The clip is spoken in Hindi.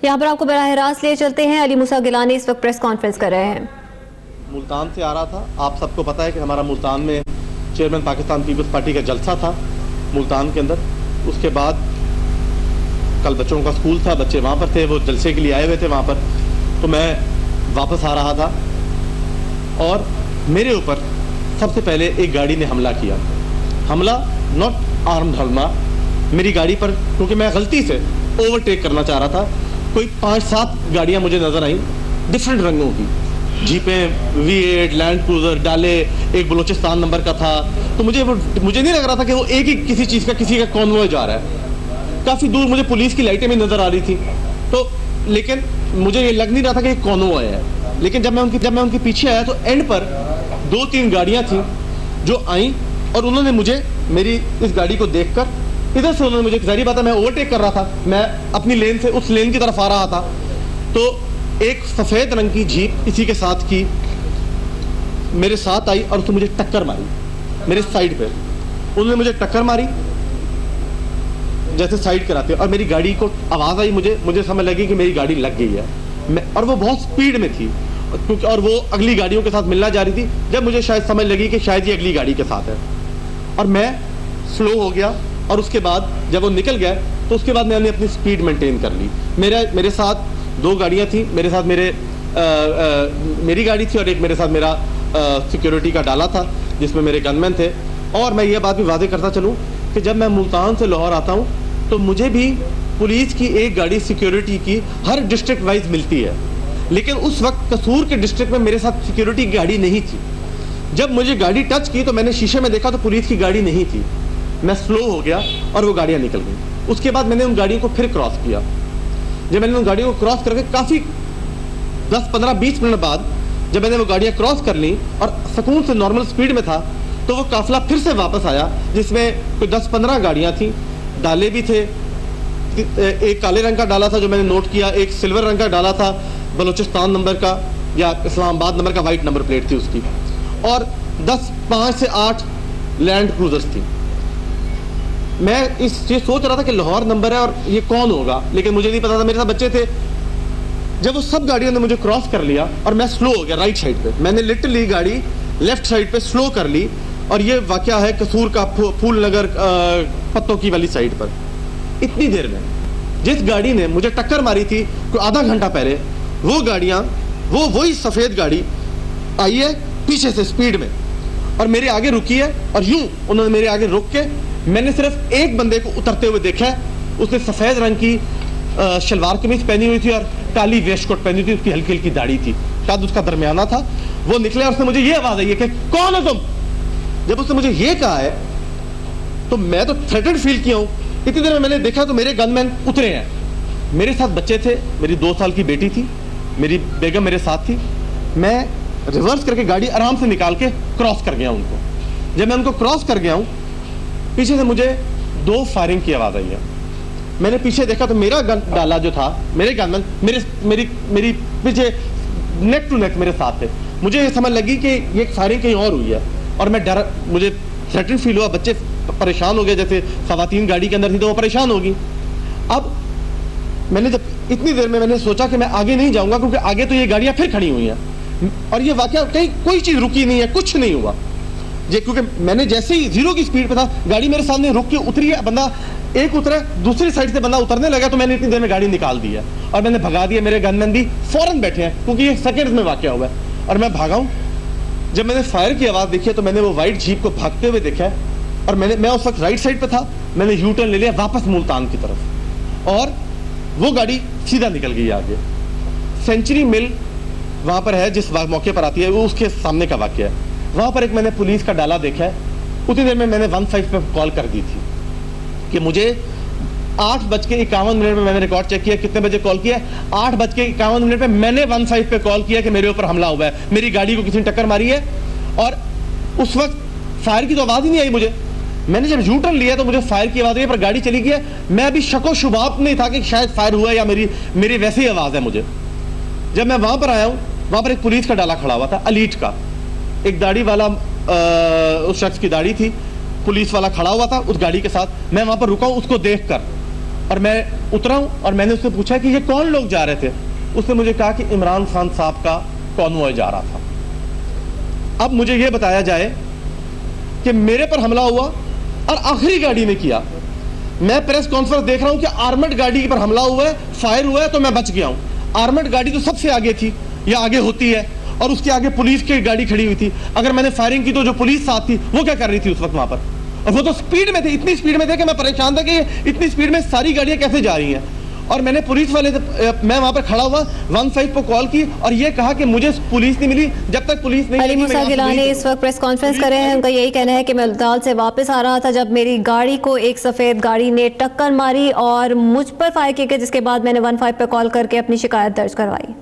यहाँ पर आपको बराह रास्त ले चलते हैं। अली मूसा गिलानी इस वक्त प्रेस कॉन्फ्रेंस कर रहे हैं। मुल्तान से आ रहा था। आप सबको पता है कि हमारा मुल्तान में चेयरमैन पाकिस्तान पीपल्स पार्टी का जलसा था मुल्तान के अंदर। उसके बाद कल बच्चों का स्कूल था, बच्चे वहाँ पर थे, वो जलसे के लिए आए हुए थे वहाँ पर। तो मैं वापस आ रहा था और मेरे ऊपर सबसे पहले एक गाड़ी ने हमला किया। हमला नॉट आर्म्ड हमला मेरी गाड़ी पर, क्योंकि मैं गलती से ओवरटेक करना चाह रहा था। कोई 5-7 गाड़ियाँ मुझे नजर आई डिफरेंट रंगों की, जीपें, V8, लैंड क्रूजर, डाले, एक बलोचिस्तान नंबर का था। तो मुझे नहीं लग रहा था कि वो एक ही किसी चीज़ का, किसी का कॉन्वॉय जा रहा है। काफ़ी दूर मुझे पुलिस की लाइटें भी नज़र आ रही थी, तो लेकिन मुझे ये लग नहीं रहा था कि ये कॉन्वॉय है। लेकिन जब मैं उनके पीछे आया तो एंड पर 2-3 गाड़ियाँ थी जो आई और उन्होंने मुझे, मेरी इस गाड़ी को देखकर इधर से उन्होंने मुझे, जाहिर बात है मैं ओवरटेक कर रहा था, मैं अपनी लेन से उस लेन की तरफ आ रहा था, तो एक सफ़ेद रंग की जीप इसी के साथ की मेरे साथ आई और उसने मुझे टक्कर मारी मेरे साइड पे। उन्होंने मुझे टक्कर मारी जैसे साइड कराते, और मेरी गाड़ी को आवाज़ आई, मुझे समझ लगी कि मेरी गाड़ी लग गई है। और वो बहुत स्पीड में थी क्योंकि, और वो अगली गाड़ियों के साथ मिलना जा रही थी। जब मुझे शायद समझ लगी कि शायद ये अगली गाड़ी के साथ है, और मैं स्लो हो गया। और उसके बाद जब वो निकल गया तो उसके बाद मैंने अपनी स्पीड मेंटेन कर ली। मेरे साथ 2 गाड़ियाँ थी, मेरे साथ मेरी गाड़ी थी और एक मेरे साथ मेरा सिक्योरिटी का डाला था जिसमें मेरे गनमैन थे। और मैं ये बात भी वादे करता चलूँ कि जब मैं मुल्तान से लाहौर आता हूँ तो मुझे भी पुलिस की एक गाड़ी सिक्योरिटी की हर डिस्ट्रिक्ट वाइज मिलती है, लेकिन उस वक्त कसूर के डिस्ट्रिक्ट में मेरे साथ सिक्योरिटी की गाड़ी नहीं थी। जब मुझे गाड़ी टच की तो मैंने शीशे में देखा तो पुलिस की गाड़ी नहीं थी। मैं स्लो हो गया और वो गाड़ियाँ निकल गई। उसके बाद मैंने उन गाड़ियों को फिर क्रॉस किया। जब मैंने उन गाड़ियों को क्रॉस करके काफ़ी 10-15-20 मिनट बाद जब मैंने वो गाड़ियाँ क्रॉस कर ली और सुकून से नॉर्मल स्पीड में था, तो वो काफिला फिर से वापस आया जिसमें कोई 10-15 गाड़ियाँ थी, डाले भी थे। एक काले रंग का डाला था जो मैंने नोट किया, एक सिल्वर रंग का डाला था बलोचिस्तान नंबर का या इस्लामाबाद नंबर का, वाइट नंबर प्लेट थी उसकी, और 5 से 8 लैंड क्रूजर्स थी। मैं ये सोच रहा था कि लाहौर नंबर है और ये कौन होगा, लेकिन मुझे नहीं पता था, मेरे साथ बच्चे थे। जब वो सब गाड़ियों ने मुझे क्रॉस कर लिया और मैं स्लो हो गया राइट साइड पे, मैंने लिटरली गाड़ी लेफ्ट साइड पे स्लो कर ली। और ये वाकया है कसूर का फूल नगर पत्तों की वाली साइड पर। इतनी देर में जिस गाड़ी ने मुझे टक्कर मारी थी कोई आधा घंटा पहले, वो गाड़ियाँ, वही सफ़ेद गाड़ी आई है पीछे से स्पीड में और मेरे आगे रुकी है। और यूं उन्होंने मेरे आगे रुक के, मैंने सिर्फ एक बंदे को उतरते हुए देखा है। उसने सफ़ेद रंग की शलवार कमीज पहनी हुई थी और काली वेस्ट कोट पहनी थी, उसकी हल्की हल्की दाढ़ी थी, शायद उसका दरमियाना था। वो निकले और उसने मुझे ये आवाज़ आई है कि कौन है तुम। जब उसने मुझे ये कहा है तो मैं तो थ्रेटेड फील किया हूँ। इतनी देर में मैंने देखा तो मेरे गनमैन उतरे हैं, मेरे साथ बच्चे थे, मेरी 2 साल की बेटी थी, मेरी बेगम मेरे साथ थी। मैं रिवर्स करके गाड़ी आराम से निकाल के क्रॉस कर गया उनको। जब मैं उनको क्रॉस कर गया हूँ, पीछे से मुझे 2 फायरिंग की आवाज़ आई है। मैंने पीछे देखा तो मेरा गन डाला जो था, मेरे गनमैन मेरी पीछे नेक टू नेक मेरे साथ थे। मुझे ये समझ लगी कि ये फायरिंग कहीं और हुई है और मैं डर, मुझे थ्रेटन फील हुआ। बच्चे परेशान हो गए, जैसे ख़वातीन गाड़ी के अंदर थी तो वो परेशान होगी। अब मैंने जब इतनी देर में मैंने सोचा कि मैं आगे नहीं जाऊंगा क्योंकि आगे तो ये गाड़ियाँ फिर खड़ी हुई हैं और ये वाकया कहीं कोई चीज़ रुकी नहीं है, कुछ नहीं हुआ। ये क्योंकि मैंने जैसे ही 0 की स्पीड पे था, गाड़ी मेरे सामने रुक के उतरी है, बंदा एक उतरे, दूसरी साइड से बंदा उतरने लगा तो मैंने इतनी देर में गाड़ी निकाल दी है और मैंने भगा दिया। मेरे गनमैन भी फौरन बैठे हैं क्योंकि ये सेकंड्स में वाकया हुआ है और मैं भागा हूँ। जब मैंने फायर की आवाज़ देखी तो मैंने वो वाइट जीप को भागते हुए देखा है और मैं उस वक्त राइट साइड पे था। मैंने यू टर्न ले लिया वापस मुल्तान की तरफ और वो गाड़ी सीधा निकल गई आगे। सेंचुरी मिल वहाँ पर है जिस मौके पर आती है, वो उसके सामने का वाकया है। वहाँ पर एक मैंने पुलिस का डाला देखा है। उतनी देर में मैंने 15 पे कॉल कर दी थी कि मुझे 8:51 पे मैंने रिकॉर्ड चेक किया, कितने बजे कॉल किया, 8:51 पे मैंने 15 पे कॉल किया कि मेरे ऊपर हमला हुआ है, मेरी गाड़ी को किसी ने टक्कर मारी है। और उस वक्त फायर की तो आवाज़ ही नहीं आई मुझे। मैंने जब यू टर्न लिया तो मुझे फायर की आवाज़ आई पर गाड़ी चली गई है। मैं अभी शको शुबात नहीं था कि शायद फायर हुआ या मेरी वैसे ही आवाज़ है मुझे। जब मैं वहाँ पर आया हूँ, वहाँ पर एक पुलिस का डाला खड़ा हुआ था, अलीट का, एक दाढ़ी वाला उस शख्स की दाढ़ी थी, पुलिस वाला खड़ा हुआ था उस गाड़ी के साथ। मैं वहाँ पर रुका हूँ उसको देख कर और मैं उतरा हूं और मैंने उससे पूछा कि ये कौन लोग जा रहे थे। उसने मुझे कहा कि इमरान खान साहब का कॉन्वॉय जा रहा था। अब मुझे यह बताया जाए कि मेरे पर हमला हुआ और आखिरी गाड़ी ने किया। मैं प्रेस कॉन्फ्रेंस देख रहा हूं कि आर्मर्ड गाड़ी पर हमला हुआ है, फायर हुआ है, तो मैं बच गया हूं। आर्मर्ड गाड़ी तो सबसे आगे थी या आगे होती है, और उसके आगे पुलिस की गाड़ी खड़ी हुई थी। अगर मैंने फायरिंग की तो जो पुलिस साथ थी वो क्या कर रही थी उस वक्त वहां पर? और वो तो स्पीड में थे, इतनी स्पीड में थे कि मैं परेशान था कि इतनी स्पीड में सारी गाड़ियां कैसे जा रही हैं। और मैंने पुलिस वाले मैं वहां पर खड़ा हुआ 15 पर कॉल की और ये कहा कि मुझे पुलिस नहीं मिली। जब तक पुलिस नहीं अली मूसा गिलानी इस वक्त प्रेस कॉन्फ्रेंस कर रहे हैं। उनका यही कहना है कि मैं उल्ताल से वापस आ रहा था जब मेरी गाड़ी को एक सफेद गाड़ी ने टक्कर मारी और मुझ पर फायर किया, जिसके बाद मैंने 15 पर कॉल करके अपनी शिकायत दर्ज करवाई।